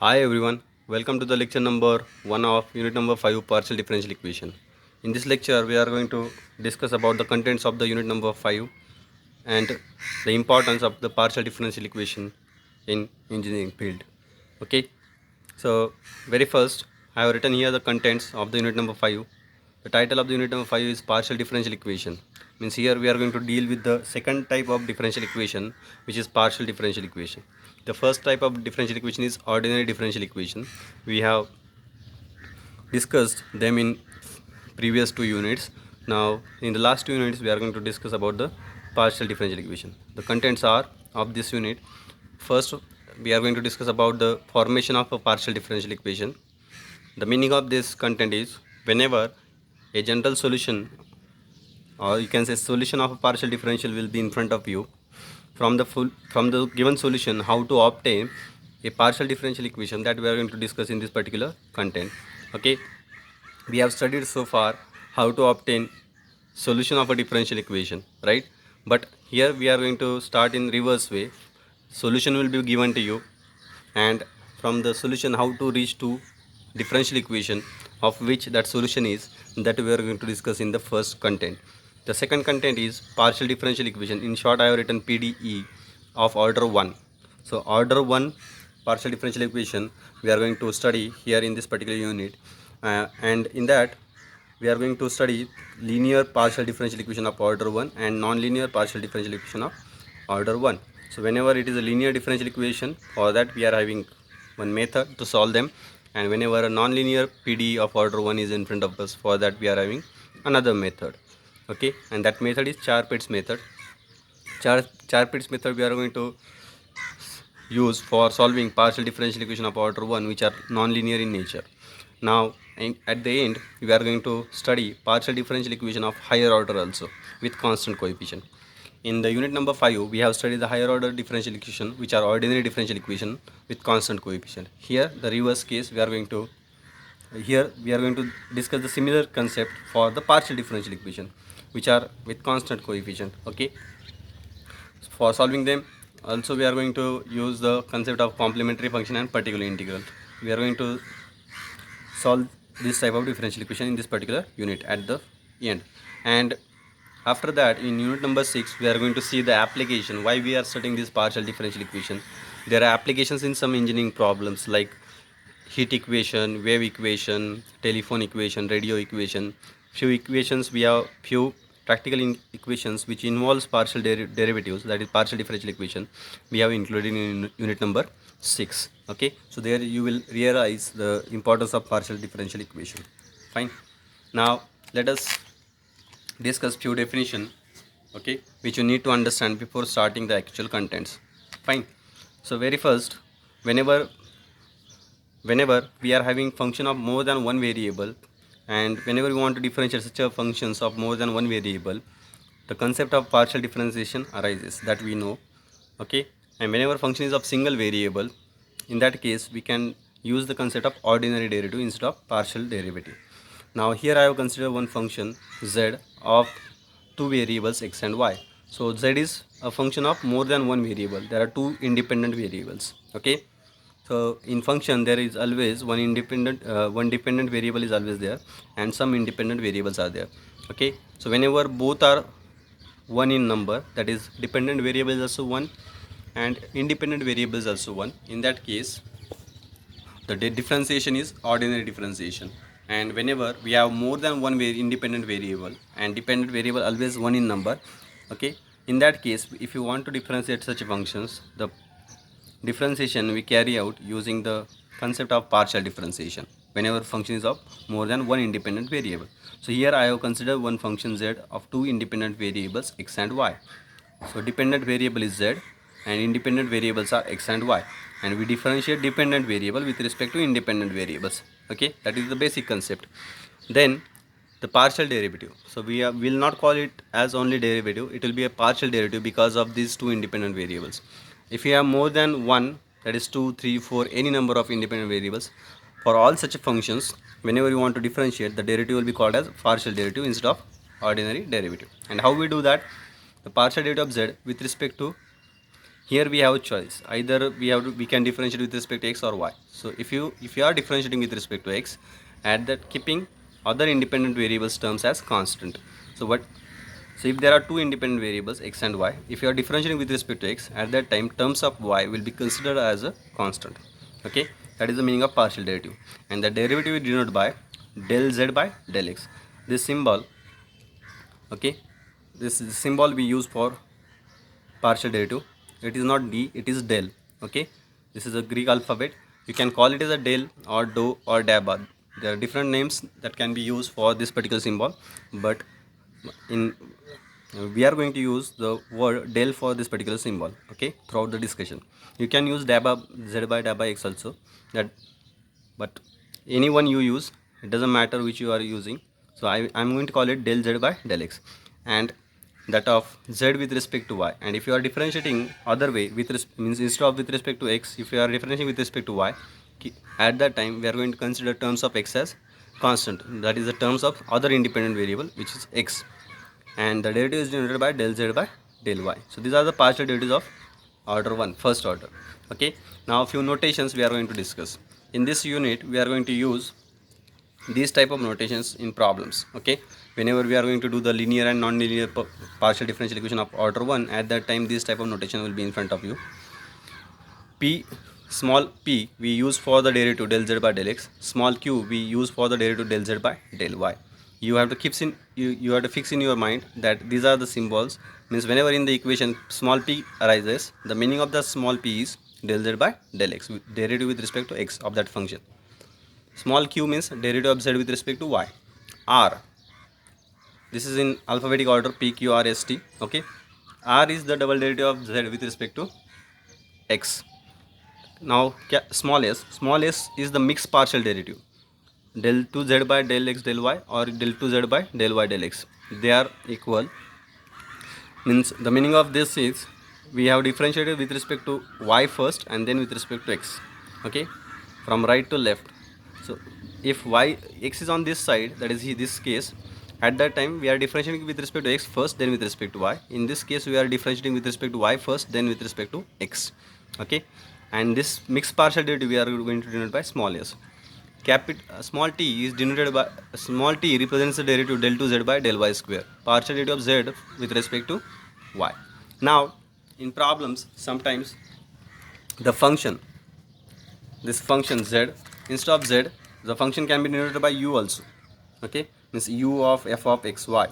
Hi everyone, welcome to the lecture number 1 of unit number 5 partial differential equation. In this lecture we are going to discuss about the contents of the unit number 5 and the importance of the partial differential equation in engineering field. Okay, so very first I have written here the contents of the unit number 5. The title of the unit number 5 is partial differential equation. Means here we are going to deal with the second type of differential equation, which is partial differential equation. The first type of differential equation is ordinary differential equation. We have discussed them in previous two units. Now in the last two units we are going to discuss about the partial differential equation. The contents are of this unit. First we are going to discuss about the formation of a partial differential equation. The meaning of this content is whenever a general solution, or you can say solution of a partial differential, will be in front of you, from the given solution how to obtain a partial differential equation, that we are going to discuss in this particular content. Okay, we have studied so far how to obtain solution of a differential equation, right? But here we are going to start in reverse way. Solution will be given to you, and from the solution how to reach to differential equation of which that solution is, that we are going to discuss in the first content. The second content is partial differential equation. In short I have written PDE of order 1. So order 1 partial differential equation we are going to study here in this particular unit, and in that we are going to study linear partial differential equation of order 1 and non-linear partial differential equation of order 1. So whenever it is a linear differential equation, for that we are having one method to solve them, and whenever a non-linear PDE of order 1 is in front of us, for that we are having another method. Okay, and that method is Char-Pitts method. Char-Pitts method we are going to use for solving partial differential equation of order 1 which are non-linear in nature. Now at the end we are going to study partial differential equation of higher order also with constant coefficient. In the unit number 5 we have studied the higher order differential equation which are ordinary differential equation with constant coefficient. Here the reverse case we are going to discuss the similar concept for the partial differential equation which are with constant coefficient. Okay, for solving them also we are going to use the concept of complementary function and particular integral. We are going to solve this type of differential equation in this particular unit at the end, and after that in unit number 6 we are going to see the application why we are studying this partial differential equation. There are applications in some engineering problems like heat equation, wave equation, telephone equation, radio equation. Few equations we have few practical equations which involves partial derivatives, that is partial differential equation, we have included in unit number 6. Okay, so there you will realize the importance of partial differential equation. Fine. Now let us discuss few definition, okay, which you need to understand before starting the actual contents. Fine. So very first, whenever we are having function of more than one variable, and whenever we want to differentiate such a functions of more than one variable, the concept of partial differentiation arises, that we know. Okay, and whenever function is of single variable, in that case we can use the concept of ordinary derivative instead of partial derivative. Now here I have considered one function z of two variables x and y. So z is a function of more than one variable, there are two independent variables. Okay, so in function there is always one dependent variable is always there, and some independent variables are there. Okay, so whenever both are one in number, that is dependent variable is also one and independent variable is also one, in that case the differentiation is ordinary differentiation. And whenever we have more than one independent variable and dependent variable always one in number, okay, in that case if you want to differentiate such functions, the differentiation we carry out using the concept of partial differentiation whenever function is of more than one independent variable. So here I have considered one function z of two independent variables x and y. So dependent variable is z and independent variables are x and y, and we differentiate dependent variable with respect to independent variables. Okay, that is the basic concept. Then the partial derivative, so will not call it as only derivative, it will be a partial derivative because of these two independent variables. If you have more than one, that is 2, 3, 4, any number of independent variables, for all such functions whenever you want to differentiate, the derivative will be called as partial derivative instead of ordinary derivative. And how we do that? The partial derivative of z with respect to Here we have a choice. Either we can differentiate with respect to x or y. So if you are differentiating with respect to x, at that keeping other independent variables terms as constant. So if there are two independent variables x and y, if you are differentiating with respect to x, at that time terms of y will be considered as a constant. Okay, that is the meaning of partial derivative, and the derivative is denoted by del z by del x. This symbol, okay, this is the symbol we use for partial derivative. It is not d, it is del. Okay, this is a Greek alphabet. You can call it as a del or do or dabba. There are different names that can be used for this particular symbol, but in we are going to use the word del for this particular symbol. Okay, throughout the discussion you can use dabba z by dabba x also, that, but anyone you use, it doesn't matter which you are using. So I'm going to call it del z by del x, and that of z with respect to y. And if you are differentiating other way with means instead of with respect to x, if you are differentiating with respect to y, at that time we are going to consider terms of x as constant, that is the terms of other independent variable which is x, and the derivative is denoted by del z by del y. So these are the partial derivatives of order 1, first order. Okay, now a few notations we are going to discuss. In this unit we are going to use these type of notations in problems. Okay, whenever we are going to do the linear and non-linear partial differential equation of order 1, at that time this type of notation will be in front of you. P, small p we use for the derivative del z by del x, small q we use for the derivative del z by del y. You have to you have to fix in your mind that these are the symbols, means whenever in the equation small p arises, the meaning of the small p is del z by del x, derivative with respect to x of that function. Small q means derivative of z with respect to y. R, this is in alphabetic order p q r s t. Okay, r is the double derivative of z with respect to x. Now small s is the mixed partial derivative, del 2z by del x del y or del 2z by del y del x, they are equal. Means the meaning of this is we have differentiated with respect to y first and then with respect to x. Okay, from right to left. So if x is on this side, that is this case, at that time we are differentiating with respect to x first then with respect to y. In this case we are differentiating with respect to y first then with respect to x. Okay, and this mixed partial derivative we are going to denote by small s. Small t is denoted by small t represents the derivative del 2z by del y square, partial derivative of z with respect to y. Now in problems sometimes the function, this function z, instead of z the function can be denoted by u also. Okay, means u of f of x y.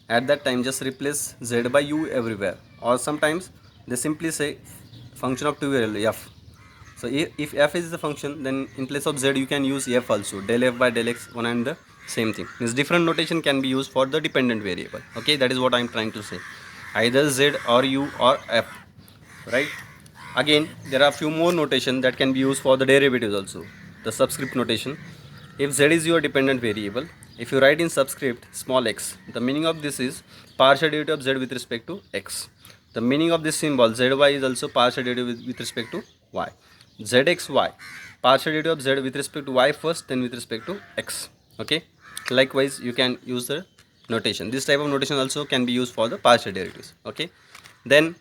At that time just replace z by u everywhere, or sometimes they simply say function of 2 f. So if f is the function, then in place of z you can use f also, del f by del x, one and the same thing. Means different notation can be used for the dependent variable. Okay, that is what I am trying to say, either z or u or f, right? Again there are few more notation that can be used for the derivatives also. The subscript notation, if z is your dependent variable, if you write in subscript small x, the meaning of this is partial derivative of z with respect to x. The meaning of this symbol zy is also partial derivative with respect to y. Zxy, partial derivative of z with respect to y first then with respect to x. Okay, likewise you can use the notation. This type of notation also can be used for the partial derivatives. Okay, then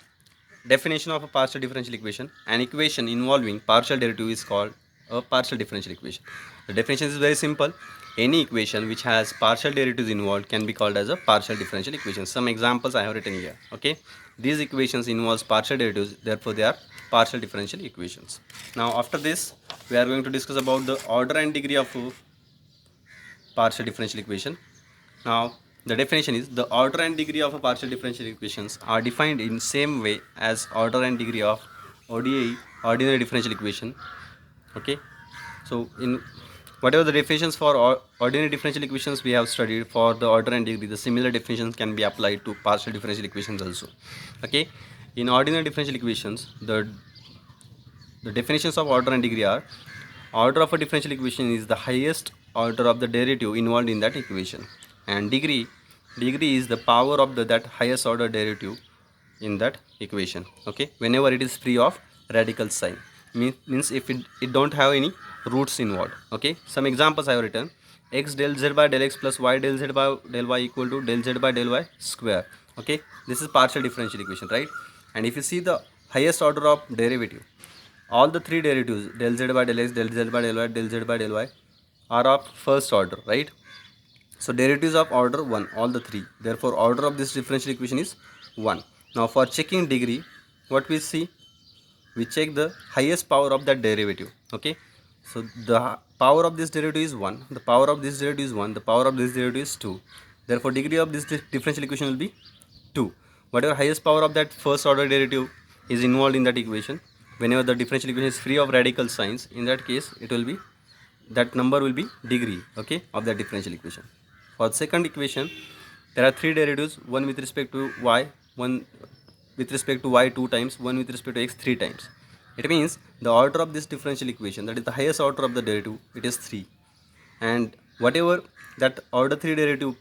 definition of a partial differential equation. An equation involving partial derivative is called a partial differential equation. The definition is very simple. Any equation which has partial derivatives involved can be called as a partial differential equation. Some examples I have written here. Okay, these equations involves partial derivatives, therefore they are partial differential equations. Now after this we are going to discuss about the order and degree of partial differential equation. Now the definition is the order and degree of a partial differential equations are defined in same way as order and degree of ODE, ordinary differential equation. Okay, so in whatever the definitions for ordinary differential equations we have studied, for the order and degree the similar definitions can be applied to partial differential equations also. Okay, in ordinary differential equations the definitions of order and degree are: order of a differential equation is the highest order of the derivative involved in that equation, and degree is the power of that highest order derivative in that equation. Okay, whenever it is free of radical sign, means if it don't have any roots involved. Okay, some examples I have written: x del z by del x plus y del z by del y equal to del z by del y square. Okay, this is partial differential equation, right? And if you see the highest order of derivative. All the three derivatives, del z by del x, del z by del y, del z by del y, are of first order, right? So derivatives of order 1, all the three. Therefore, order of this differential equation is 1. Now for checking degree, what we see? We check the highest power of that derivative. Okay. So the power of this derivative is 1. The power of this derivative is 1. The power of this derivative is 2. Therefore, degree of this differential equation will be 2. Whatever highest power of that first order derivative is involved in that equation, whenever the differential equation is free of radical signs, in that case it will be, that number will be degree, okay, of that differential equation. For the second equation, there are three derivatives, one with respect to y, one with respect to y 2 times, one with respect to x 3 times. It means the order of this differential equation, that is the highest order of the derivative, it is 3. And whatever that order 3 derivative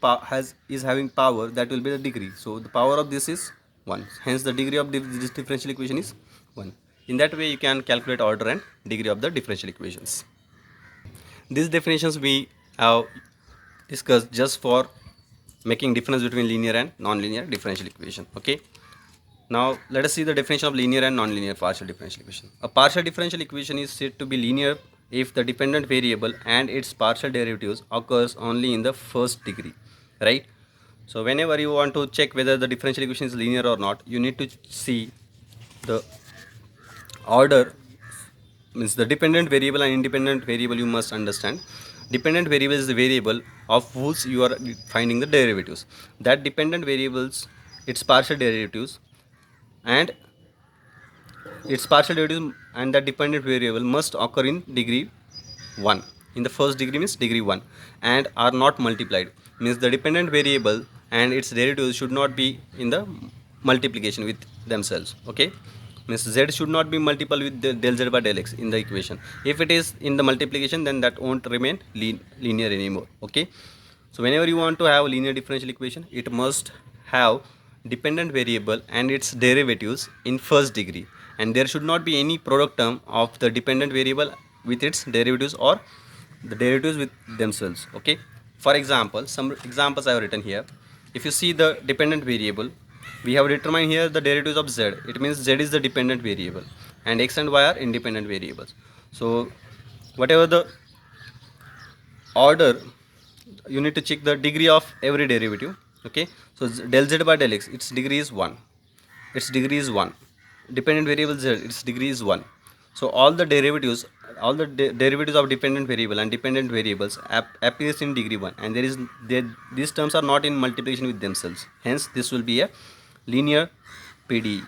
is having power, that will be the degree. So the power of this is 1. Hence the degree of this differential equation is 1. In that way you can calculate order and degree of the differential equations. These definitions we have discussed just for making difference between linear and non-linear differential equation. Okay. Now let us see the definition of linear and non-linear partial differential equation. A partial differential equation is said to be linear if the dependent variable and its partial derivatives occurs only in the first degree, right? So whenever you want to check whether the differential equation is linear or not, you need to see the order, means the dependent variable and independent variable. You must understand, dependent variable is the variable of whose you are finding the derivatives. That dependent variables, its partial derivatives and its partial derivative and that dependent variable must occur in degree 1. In the first degree means degree 1, and are not multiplied, means the dependent variable and its derivatives should not be in the multiplication with themselves. Okay, means z should not be multiple with del z by del x in the equation. If it is in the multiplication, then that won't remain linear anymore. Okay, so whenever you want to have a linear differential equation, it must have dependent variable and its derivatives in first degree, and there should not be any product term of the dependent variable with its derivatives or the derivatives with themselves. Okay, for example, some examples I have written here. If you see the dependent variable, we have determined here the derivatives of z. It means z is the dependent variable and x and y are independent variables. So whatever the order, you need to check the degree of every derivative. Okay, so del z by del x, its degree is 1. Its degree is 1. Dependent variable z, its degree is 1. So all the derivatives, all the derivatives of dependent variable and dependent variables appears in degree 1, and these terms are not in multiplication with themselves. Hence this will be a linear PDE.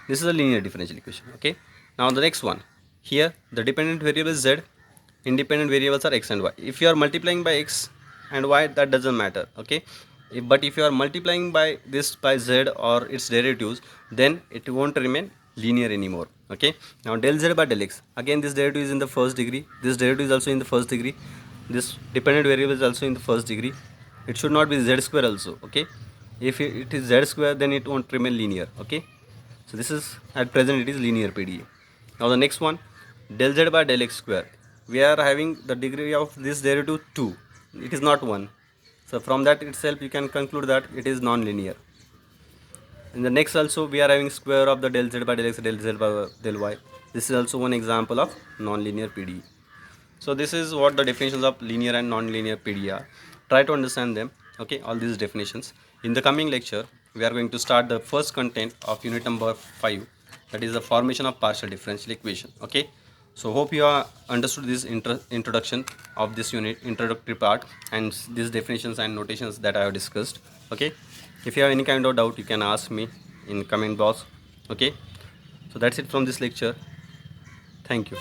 This is a linear differential equation. Okay, now the next one, here the dependent variable is z, independent variables are x and y. If you are multiplying by x and y, that doesn't matter. Okay, but if you are multiplying by this by z or its derivatives, then it won't remain linear anymore. Okay, now del z by del x, again this derivative is in the first degree, this derivative is also in the first degree, this dependent variable is also in the first degree. It should not be z square also. Okay, if it is z square, then it won't remain linear. Okay, so this is, at present it is linear PDE. Now the next one, del z by del x square, we are having the degree of this derivative 2, it is not 1. So from that itself you can conclude that it is non-linear. In the next also we are having square of the del z by del x, del z by del y. This is also one example of non-linear PDE. So this is what the definitions of linear and non-linear PDE are. Try to understand them. Okay, all these definitions. In the coming lecture, we are going to start the first content of unit number 5, that is the formation of partial differential equation. Okay, so hope you are understood this introduction of this unit, introductory part, and these definitions and notations that I have discussed. Okay, if you have any kind of doubt, you can ask me in comment box. Okay, so that's it from this lecture. Thank you.